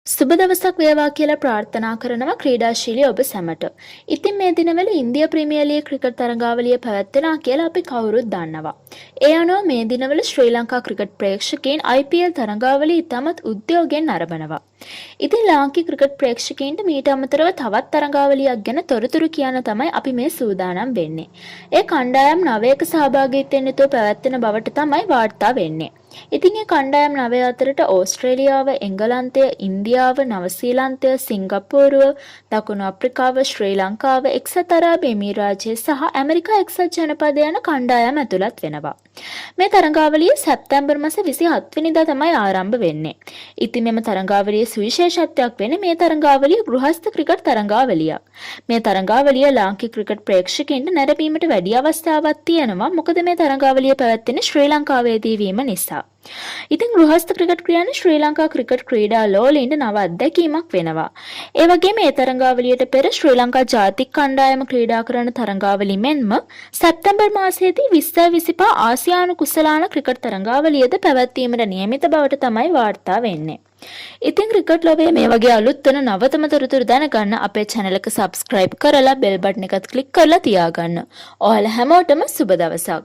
සුබ දවසක් වේවා කියලා ප්‍රාර්ථනා කරනවා ක්‍රීඩාශීලී ඔබ සැමට. ඉතින් මේ දිනවල ඉන්දියා ප්‍රීමියර් ලීග් ක්‍රිකට් තරගාවලිය පැවැත්වෙනවා කියලා අපි කවුරුත් දන්නවා. ඒ අනුව මේ දිනවල ශ්‍රී ලංකා ක්‍රිකට් ප්‍රේක්ෂකයන් IPL තරගාවලිය ඉතාමත් උද්‍යෝගයෙන් නරඹනවා. ඉතින් ලාංකික ක්‍රිකට් ප්‍රේක්ෂකයන්ට මීට අමතරව තවත් තරගාවලියක් ගැන තොරතුරු කියන්න තමයි අපි මේ සූදානම් වෙන්නේ. ඒ කණ්ඩායම් 9ක සහභාගීත්වයෙන් යුතුව පැවැත්වෙන බවට තමයි වාර්තා වෙන්නේ. ඉතින් මේ කණ්ඩායම් 9 අතරට ඕස්ට්‍රේලියාව, එංගලන්තය, ඉන්දියාව, නවසීලන්තය, සිංගප්පූරුව, දකුණු අප්‍රිකාව, ශ්‍රී ලංකාව, එක්සත් අරාබි එමිරාජය සහ ඇමරිකා එක්සත් ජනපදය යන කණ්ඩායම් ඇතුළත් වෙනවා. මේ තරගාවලිය සැප්තැම්බර් මාස 27 වෙනිදා තමයි ආරම්භ වෙන්නේ. ඉතින් මෙම තරගාවලියේ සුවිශේෂත්වයක් වෙන්නේ මේ තරගාවලිය ගෘහස්ත ක්‍රිකට් තරගාවලියක්. මේ තරගාවලිය ලාංකික ක්‍රිකට් ප්‍රේක්ෂකයන්ට නැරඹීමට වැඩි අවස්ථාවක් තියෙනවා. මොකද මේ තරගාවලිය පැවැත්වෙන්නේ ශ්‍රී ලංකාවේදී වීම නිසා. ඉතින් ගෘහස්ත ක්‍රිකට් ක්‍රියාවේ ශ්‍රී ලංකා ක්‍රිකට් ක්‍රීඩා ලෝලීන්ට නව අත්දැකීමක් වෙනවා. ඒ වගේම මේ තරගාවලියට පෙර ශ්‍රී ලංකා ජාතික කණ්ඩායම ක්‍රීඩා කරන තරගාවලි මෙන්ම සැප්තැම්බර් මාසයේදී 2025 ආසියානු කුසලාන ක්‍රිකට් තරගාවලියද පැවැත්වීමට නියමිත බවට තමයි වාර්තා වෙන්නේ. ඉතින් ක්‍රිකට් ලෝකයේ මේ වගේ අලුත් වෙන නවතම තොරතුරු දැනගන්න අපේ channel එක subscribe කරලා bell button එකත් click කරලා තියාගන්න. ඔයාලා හැමෝටම සුබ දවසක්.